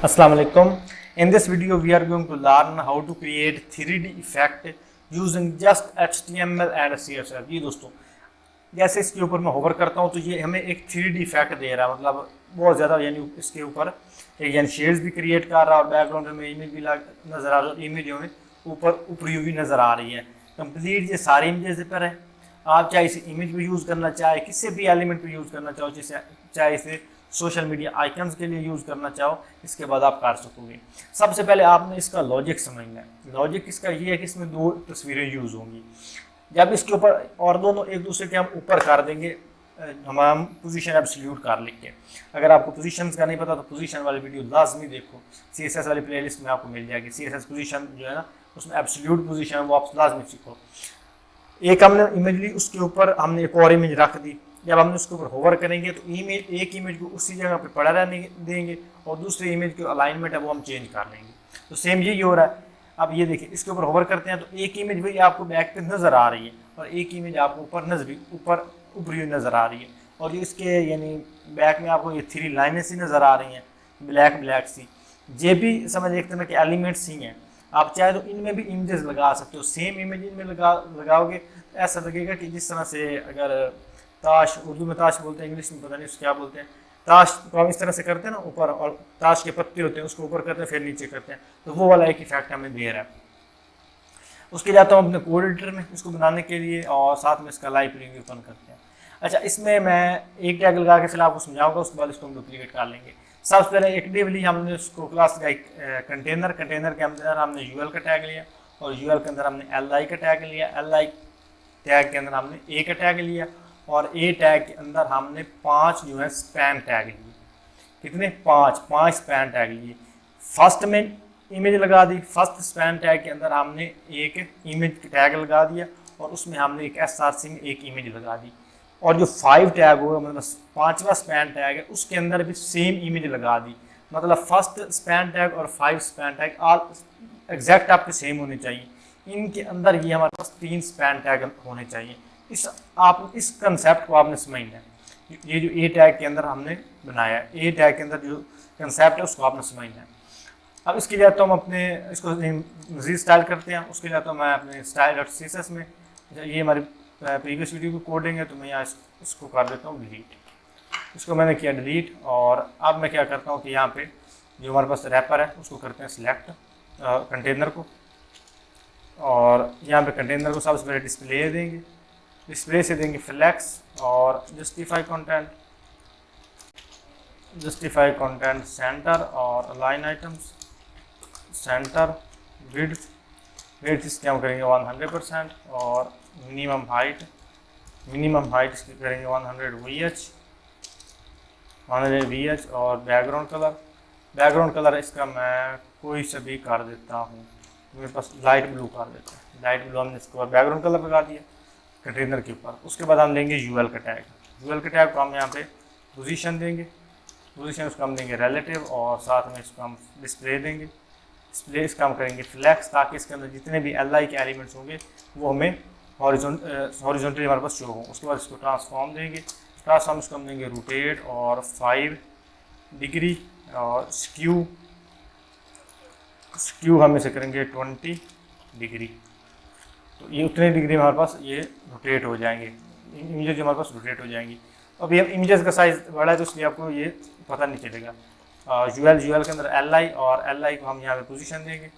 Assalamu alaikum. In this video, we are going to learn how to create 3D effect using just HTML and CSS. ये दोस्तों जैसे इसके ऊपर मैं hover करता हूँ तो ये हमें एक 3D इफेक्ट दे रहा है, मतलब बहुत ज़्यादा, यानी इसके ऊपर एक यानी शेड्स भी क्रिएट कर रहा है और बैकग्राउंड में इमेज भी नज़र आ रहा है, इमेज हमें ऊपर ऊपरी भी नज़र आ रही है। कंप्लीट ये सारी इमेजेस पर है। आप चाहे इसे इमेज पे यूज़ करना चाहे, किसी भी एलिमेंट पे यूज़ करना चाहो, चाहे इसे सोशल मीडिया आइकन्स के लिए यूज़ करना चाहो, इसके बाद आप कर सकोगे। सबसे पहले आपने इसका लॉजिक समझना है। लॉजिक इसका ये है कि इसमें दो तस्वीरें यूज़ होंगी। जब इसके ऊपर और दोनों एक दूसरे के हम ऊपर कर देंगे, हम पोजीशन एब्सोल्यूट कर लिख के। अगर आपको पोजीशन का नहीं पता तो पोजीशन वाली वीडियो लाजमी देखो, CSS वाली प्लेलिस्ट में आपको मिल जाएगी। CSS पोजीशन जो है ना, उसमें एब्सोल्यूट पोजीशन वो आप लाजमी सीखो। एक हमने इमेज ली, उसके ऊपर हमने एक और इमेज रख दी। जब हमने उसके ऊपर होवर करेंगे तो एक इमेज को उसी जगह पे पड़ा रहने देंगे और दूसरे इमेज की अलाइनमेंट है वो हम चेंज कर लेंगे। तो सेम यही हो रहा है। अब ये देखिए, इसके ऊपर होवर करते हैं तो एक इमेज भाई आपको बैक पे नज़र आ रही है और एक इमेज आपको ऊपर ऊपरी नज़र आ रही है। और ये इसके यानी बैक में आपको ये 3 लाइनें सी नज़र आ रही हैं, ब्लैक ब्लैक सी। ये भी समझ एक तरह के एलिमेंट्स ही हैं। आप चाहे तो इनमें भी इमेजेस लगा सकते हो। सेम इमेज इनमें लगाओगे तो ऐसा लगेगा कि जिस तरह से अगर ताश, उर्दू में ताश बोलते हैं, इंग्लिश में पता नहीं उसको क्या बोलते हैं, ताश को हम इस तरह से करते हैं ना, ऊपर और ताश के पत्ते होते हैं उसको ऊपर करते हैं फिर नीचे करते हैं, तो वो वाला एक इफेक्ट हमें दे रहा है। उसके जाता हूँ अपने कोड एडिटर में इसको बनाने के लिए और साथ में इसका लाइव प्रीव्यू ओपन करते हैं। अच्छा, इसमें मैं एक टैग लगा के फिर आपको समझाऊंगा, उसके बाद इसको हम डुप्लीकेट कर लेंगे। सबसे पहले एक्टिवली हमने उसको क्लास लगाई कंटेनर के अंदर हमने यूएल का टैग लिया और यूएल के अंदर हमने एल आई का टैग लिया, एल आई टैग के अंदर हमने ए का टैग लिया और ए टैग के अंदर हमने 5 जो है स्पैन टैग लिए। कितने? 5 स्पैन टैग लिए। फर्स्ट में इमेज लगा दी, फर्स्ट स्पैन टैग के अंदर हमने एक इमेज टैग लगा दिया और उसमें हमने एक SRC में एक इमेज लगा दी। और जो 5 टैग होगा, मतलब 5वां स्पैन टैग है, उसके अंदर भी सेम इमेज लगा दी। मतलब फर्स्ट स्पैन टैग और 5 स्पैन टैग ऑल एग्जैक्ट आपके सेम होने चाहिए। इनके अंदर ये हमारे पास 3 स्पैन टैग होने चाहिए। इस कंसेप्ट को आपने समझना है। ये जो ए टैग के अंदर हमने बनाया है, ए टैग के अंदर जो कंसेप्ट है उसको आपने समझना है। अब इसके लिए तो हम अपने इसको मज़ीद स्टाइल करते हैं। उसके लिए तो मैं अपने style.css में, ये हमारी प्रीवियस वीडियो की कोडिंग है, तो मैं यहाँ इसको कर देता हूँ डिलीट। इसको मैंने किया डिलीट और अब मैं क्या करता हूँ कि यहाँ पे जो हमारे पास रैपर है उसको करते हैं सिलेक्ट कंटेनर को, और यहाँ पे कंटेनर को सबसे पहले डिस्प्ले देंगे, डिस्प्ले से देंगे फ्लैक्स और जस्टिफाई कंटेंट सेंटर और अलाइन आइटम्स सेंटर विड्थ इसके हम करेंगे 100% और मिनिमम हाइट इसकी करेंगे 100 VH और बैकग्राउंड कलर इसका मैं कोई से भी कर देता हूँ, मेरे पास लाइट ब्लू कर देता है। लाइट ब्लू हमने इसको बैकग्राउंड कलर लगा दिया कंटेनर के ऊपर। उसके बाद हम लेंगे यूएल का टैग को हम यहाँ पे पोजीशन देंगे, पोजीशन उसको हम देंगे रिलेटिव और साथ में इसको हम डिस्प्ले देंगे। डिस्प्ले इसका हम करेंगे फ्लैक्स, ताकि इसके अंदर जितने भी एल के एलिमेंट्स होंगे वो हमें हॉरिजॉन्टली हमारे पास शो हों। उसके बाद इसको ट्रांसफॉर्म देंगे, ट्रांसफॉर्म इसको हम देंगे रोटेट और 5 डिग्री और स्क्यू हम इसे करेंगे 20 डिग्री। तो ये उतने डिग्री में हमारे पास ये रोटेट हो जाएंगे, इमेजेस हमारे पास रोटेट हो जाएंगी। अभी हम इमेजेस का साइज़ बड़ा है तो इसलिए आपको ये पता नहीं चलेगा। यूएल के अंदर एल आई को हम यहाँ पे पोजीशन देंगे,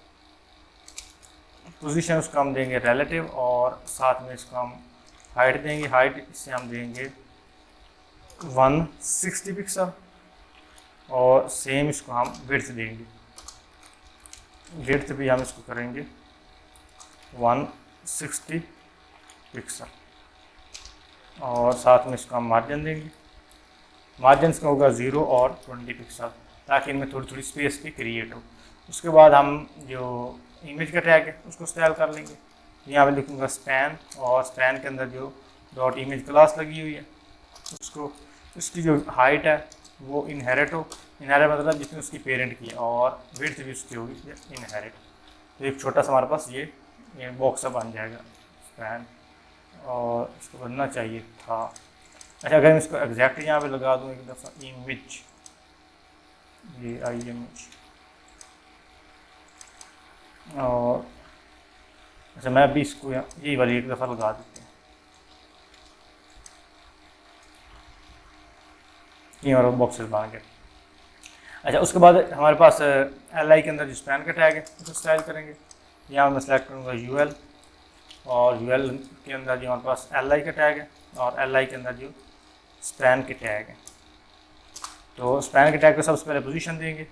पोजीशन उसको हम देंगे रिलेटिव और साथ में इसको हम हाइट देंगे, हाइट इससे हम देंगे 160 पिक्सल और सेम इसको हम विड्थ देंगे, विड्थ भी हम इसको करेंगे 160 पिक्सल और साथ में इसका हम मार्जिन देंगे, मार्जिन इसका होगा 0 और 20 पिक्सल, ताकि इनमें थोड़ी थोड़ी स्पेस भी क्रिएट हो। उसके बाद हम जो इमेज का टैग है उसको स्टाइल कर लेंगे। यहाँ पे लिखूँगा स्पैन और स्पैन के अंदर जो डॉट इमेज क्लास लगी हुई है उसको, उसकी जो हाइट है वो इनहेरिट मतलब जितनी उसकी पेरेंट की, और विड्थ भी उसकी होगी इनहेरिट। तो एक छोटा सा हमारे पास ये बॉक्स बन जाएगा स्पैन, और इसको बनना चाहिए था। अच्छा, अगर मैं इसको एग्जैक्ट यहाँ पे लगा दूँ एक दफ़ा इमेज, ये आई इमेज और अच्छा मैं अभी इसको यही वाली एक दफ़ा लगा देते हैं ये हमारा बॉक्सेस बन गए। अच्छा उसके बाद हमारे पास एल आई के अंदर जो स्पैन का टैग है उसको स्टाइल करेंगे। यहाँ मैं सेलेक्ट करूँगा यू एल, और यू एल के अंदर जो हमारे पास एल आई का टैग है और एल आई के अंदर जो स्पैन के टैग है। तो स्पैन के टैग को सबसे पहले पोजीशन देंगे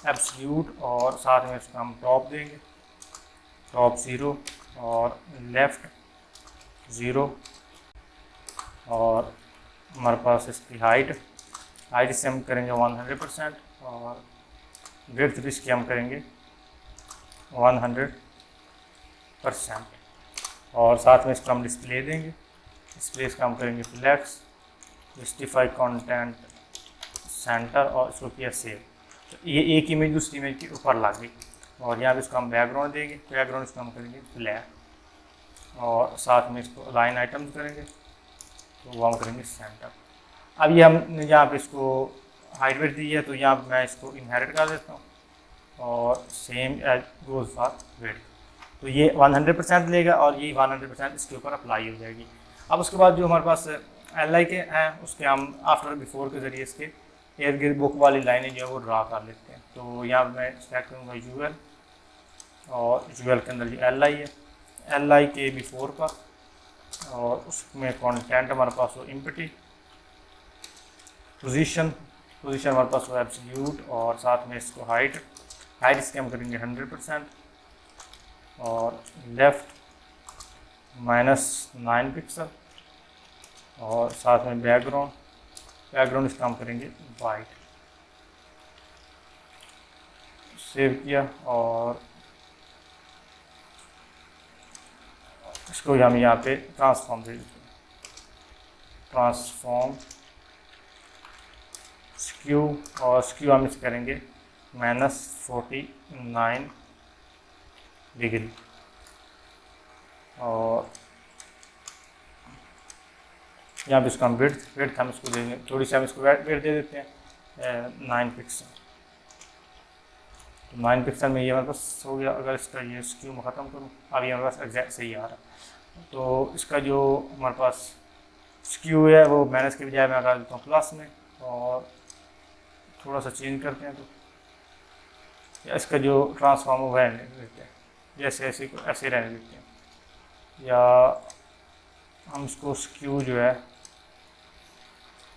एब्सोल्यूट, और साथ में इसको हम टॉप देंगे, टॉप 0 और लेफ़्ट 0, और हमारे पास इसकी हाइट से हम करेंगे 100% और विड्थ भी इसकी हम करेंगे 100%, और साथ में इसको हम डिस्प्ले देंगे, डिस्प्ले इसका हम करेंगे फ्लैक्स, जस्टिफाई कंटेंट सेंटर, और इसको किया सेव। तो ये एक इमेज दूसरी इमेज के ऊपर ला गई। और यहाँ पे इसको हम बैकग्राउंड देंगे, बैकग्राउंड इसको हम करेंगे ब्लैक, और साथ में इसको लाइन आइटम्स करेंगे तो वो हम करेंगे सेंटर। अब ये हम यहाँ पे इसको हाइट वेट दी है तो यहाँ मैं इसको इनहेरिट कर देता हूँ और same as goes for weight, तो ये 100% लेगा और ये 100% इसके ऊपर अप्लाई हो जाएगी। अब उसके बाद जो हमारे पास एल आई के हैं उसके हम आफ्टर बिफोर के ज़रिए इसके एयर गियर बुक वाली लाइनें जो है वो ड्रा कर लेते हैं। तो यहाँ मैं सेलेक्ट करूँगा यू एल, और यू एल के अंदर जो एल आई है, एल आई के बिफोर पर, और उसमें कंटेंट हमारे पास हो एम्प्टी, पोजीशन हमारे पास हो एब्सोल्यूट, और साथ में इसको हाइट इसके हम करेंगे 100%, और लेफ़्ट -9 पिक्सल, और साथ में बैकग्राउंड इसका हम करेंगे वाइट। सेव किया और इसको हम यहाँ पे ट्रांसफॉर्म दे देते हैं, ट्रांसफॉर्म स्क्यू, और स्क्यू हम इस करेंगे -49 डिग्री, और यहाँ पे इसको हम विड्थ हम इसको देंगे थोड़ी सी, हम इसको विड्थ दे देते हैं 9 पिक्सल। तो 9 पिक्सल में ये हमारे पास हो गया। अगर इसका ये स्क्यू में ख़त्म करूँ, अब ये हमारे पास एग्जैक्ट सही आ रहा है। तो इसका जो हमारे पास स्क्यू है वो माइनस के बजाय मैं लगा देता हूँ प्लस में, और थोड़ा सा चेंज करते हैं तो इसका जो ट्रांसफॉर्म वो रहने देते हैं, जैसे ऐसे रहने देते हैं, या हम इसको स्क्यू जो है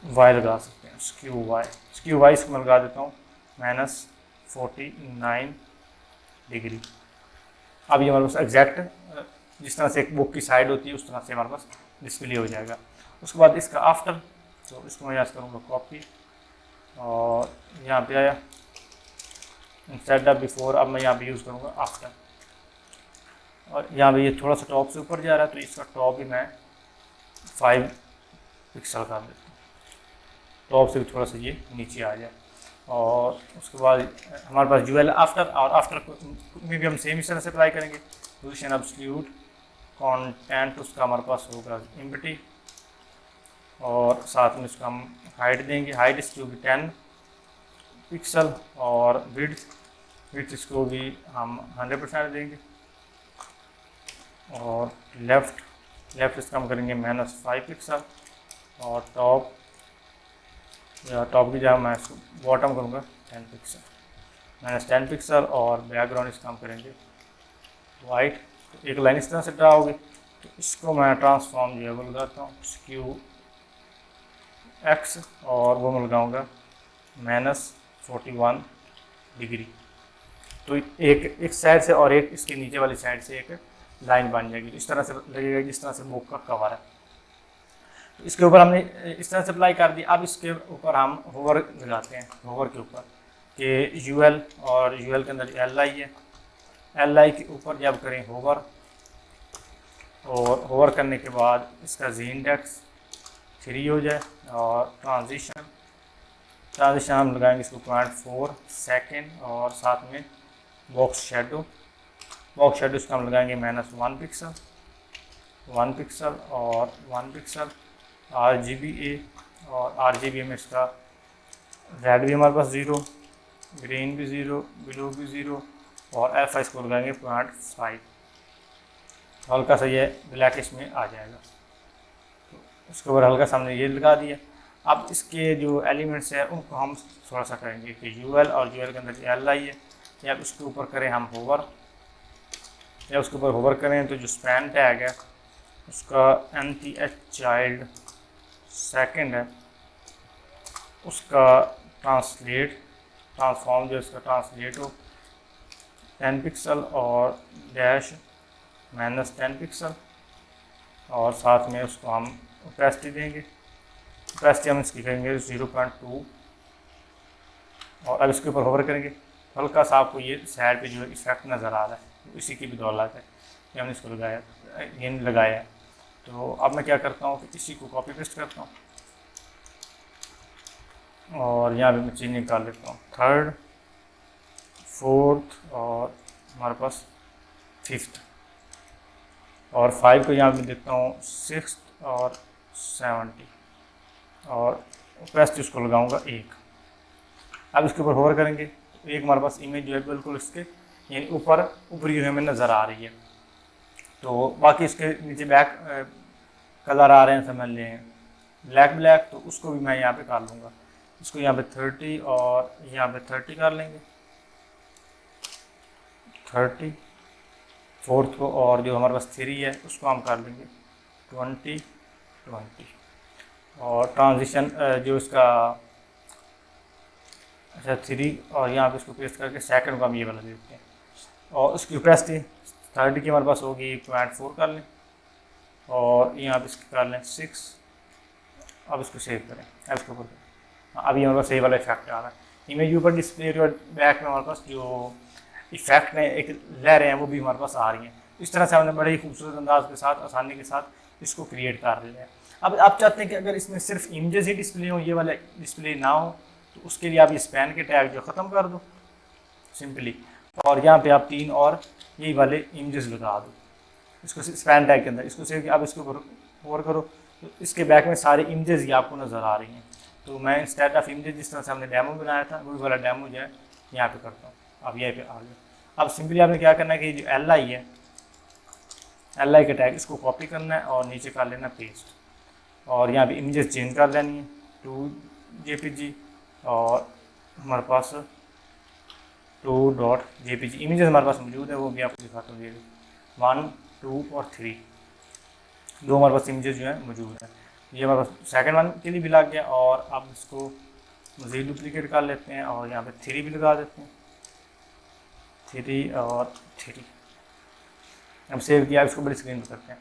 वाई लगा सकते हैं, स्क्यू वाई इसको मैं लगा देता हूँ -49 डिग्री। अब ये हमारे पास एग्जैक्ट जिस तरह से एक बुक की साइड होती है उस तरह से हमारे पास डिस्प्ले हो जाएगा। उसके बाद इसका आफ्टर, तो इसको मैं यहाँ करूँगा कॉपी, और यहाँ पे आया इंस्टेड ऑफ बिफोर, अब मैं यहाँ पे यूज़ करूँगा आफ्टर, और यहाँ पे ये थोड़ा सा टॉप से ऊपर जा रहा है तो इसका टॉप भी मैं 5 पिक्सल कर देता हूँ, टॉप से भी थोड़ा सा ये नीचे आ जाए। और उसके बाद हमारे पास जो है आफ्टर, और आफ्टर में भी हम सेम इस तरह से अप्लाई करेंगे। पोजीशन एब्सोल्यूट, कंटेंट उसका हमारे पास होगा एम्प्टी, और साथ में उसका हम हाइट देंगे, हाइट इसकी होगी 10 पिक्सल, और विड्थ इसको भी हम 100% देंगे, और लेफ़्ट इसका हम करेंगे -5 पिक्सल, और टॉप की जगह मैं इसको बॉटम करूँगा 10 पिक्सल, -10 पिक्सल, और बैकग्राउंड इसका हम करेंगे वाइट। तो एक लाइन इस तरह से ड्रा होगी। तो इसको मैं ट्रांसफॉर्म जो है वो लगाता हूँ स्क्यू एक्स, और वो मैं लगाऊँगा -41 डिग्री। तो एक साइड से और एक इसके नीचे वाली साइड से एक लाइन बन जाएगी, इस तरह से लगेगा जिस तरह से बुक का कवर है। तो इसके ऊपर हमने इस तरह से अप्लाई कर दिया। अब इसके ऊपर हम होवर लगाते हैं, होवर के ऊपर कि यूएल, और यूएल के अंदर एल आई है, एल आई के ऊपर जब करें होवर, और होवर करने के बाद इसका जी इंडेक्स 3 हो जाए, और ट्रांजिशन हम लगाएंगे इसको 0.4 सेकेंड, और साथ में बॉक्स शेडो इसका हम लगाएंगे -1 पिक्सल, 1 पिक्सल और 1 पिक्सल। RGBA, और RGBA में इसका रेड भी हमारे पास 0, ग्रीन भी 0, ब्लू भी 0, और अल्फा इसको लगाएंगे 0.5, हल्का सा ये ब्लैक इसमें आ जाएगा। तो उसके ऊपर हल्का सामने ये लगा दिया। अब इसके जो एलिमेंट्स हैं उनको हम थोड़ा सा करेंगे कि यूएल और यूएल के अंदर एल आई है, या उसके ऊपर करें हम होवर, या उसके ऊपर होवर करें तो जो स्पैन टैग है उसका nth चाइल्ड सेकंड है, उसका ट्रांसफॉर्म जो इसका ट्रांसलेट हो 10 पिक्सल और डैश -10 पिक्सल, और साथ में उसको हम ओपेसिटी देंगे। ओपेसिटी हम इसकी करेंगे 0.2, और अब इसके ऊपर होवर करेंगे। हल्का सा आपको ये साइड पे जो इफेक्ट नज़र आ रहा है इसी की भी दौलत है कि हमने इसको लगाया है। तो अब मैं क्या करता हूँ कि इसी को कॉपी पेस्ट करता हूँ और यहाँ पे मैं चीज़ निकाल लेता हूँ 3rd 4th और हमारे पास 5th, और 5 को यहाँ पे देता हूँ 6th और 70, और ओपेसिटी उसको लगाऊंगा 1। अब इसके ऊपर होवर करेंगे तो एक हमारे पास इमेज जो है बिल्कुल इसके यानी ऊपर जो हमें नज़र आ रही है। तो बाकी इसके नीचे बैक कलर आ रहे हैं, समझ लें ब्लैक, तो उसको भी मैं यहाँ पे कर लूँगा। इसको यहाँ पे 30 और यहाँ पे 30 कर लेंगे, 30 4th को, और जो हमारे पास 3 है उसको हम कर लेंगे 20 और ट्रांजिशन जो इसका अच्छा 3, और यहाँ पे इसको पेस्ट करके सेकंड को हम ये वाला देते हैं, और उसकी ओपेसिटी 30 की हमारे पास होगी 0.4 कर लें, और यहाँ पे इसको कर लें 6। अब इसको सेव करें, अब इसको ऊपर अभी हमारे पास सही वाला इफेक्ट आ रहा है। इमेज ऊपर डिस्प्ले और बैक में हमारे पास जो इफेक्ट है एक लहरें हैं वो भी हमारे पास आ रही हैं। इस तरह से हमने बड़े ही खूबसूरत अंदाज के साथ आसानी के साथ इसको क्रिएट कर लिया है। अब आप चाहते हैं कि अगर इसमें सिर्फ इमेजेस ही डिस्प्ले हो, ये वाला डिस्प्ले ना हो, तो उसके लिए आप ये स्पैन के टैग जो ख़त्म कर दो सिंपली, और यहाँ पे आप 3 और यही वाले इमेजेस लगा दो इसको स्पैन टैग के अंदर। इसको सेव आप इसको ओवर करो तो इसके बैक में सारे इमेजेस ही आपको नज़र आ रही हैं। तो मैं इंस्टेड ऑफ इमेजेस जिस तरह से हमने डेमो बनाया था वही वाला डेमो जो है यहाँ पे करता हूँ। अब यहाँ पे आ गया। अब सिंपली आपने क्या करना है कि जो एल आई है, एल आई का टैग इसको कॉपी करना है और नीचे कर लेना पेस्ट, और यहाँ पे इमेजेस चेंज कर लेनी है टू JPG, और हमारे पास 2.jpg इमेजेस हमारे पास मौजूद है, वो भी आपको दिखाता हूँ। 1 2 और 3 दो हमारे पास इमेजेस जो है मौजूद है। ये हमारे पास सेकंड वन के लिए भी लग गया, और अब इसको मज़ीद डुप्लीकेट कर लेते हैं और यहाँ पे 3 भी लगा देते हैं, 3 और 3। अब सेव किया, इसको बड़ी स्क्रीन पर करते हैं।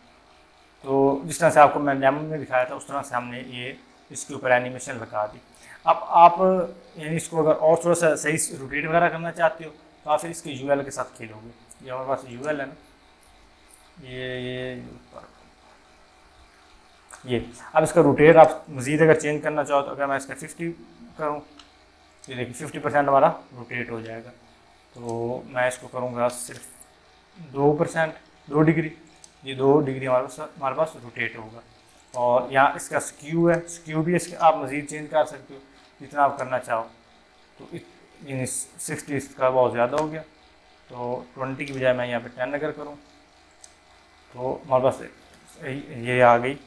तो जिस तरह से आपको मैं डेमो में दिखाया था उस तरह से हमने ये इसके ऊपर एनिमेशन लगा दी। अब आप यानी इसको अगर और थोड़ा सा सही रोटेट वगैरह करना चाहते हो तो आप फिर इसके यूएल के साथ खेलोगे। ये हमारे पास यूएल है ना, ये अब इसका रोटेट आप मज़ीद अगर चेंज करना चाहो तो अगर मैं इसका 50 करूँ तो देखिए 50% हमारा रोटेट हो जाएगा। तो मैं इसको करूँगा सिर्फ 2%, 2 डिग्री, ये 2 डिग्री हमारे पास रोटेट होगा। और यहाँ इसका स्क्यू है, स्क्यू भी इसके आप मज़ीद चेंज कर सकते हो जितना आप करना चाहो। तो यानी 60 इसका बहुत ज़्यादा हो गया, तो 20 की बजाय मैं यहाँ पे 10 अगर करूँ तो हमारे पास ये आ गई।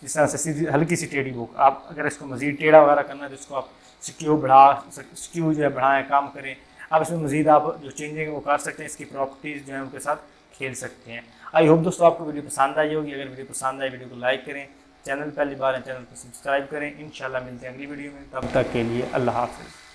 इस तरह से सीधी हल्की सी टेढ़ी बुक। आप अगर इसको मज़ीद टेढ़ा वगैरह करना है तो इसको आप स्क्यू जो है बढ़ाएँ, काम करें। अब इसमें मज़ीद आप जो चेंजिंग वो कर सकते हैं, इसकी प्रॉपर्टीज़ जो है उनके साथ खेल सकते हैं। आई होप दोस्तों आपको वीडियो पसंद आई होगी। अगर वीडियो पसंद आई वीडियो को लाइक करें, चैनल पहली बार है चैनल को सब्सक्राइब करें। इंशाल्लाह मिलते हैं अगली वीडियो में, तब तक के लिए अल्लाह हाफ़िज़।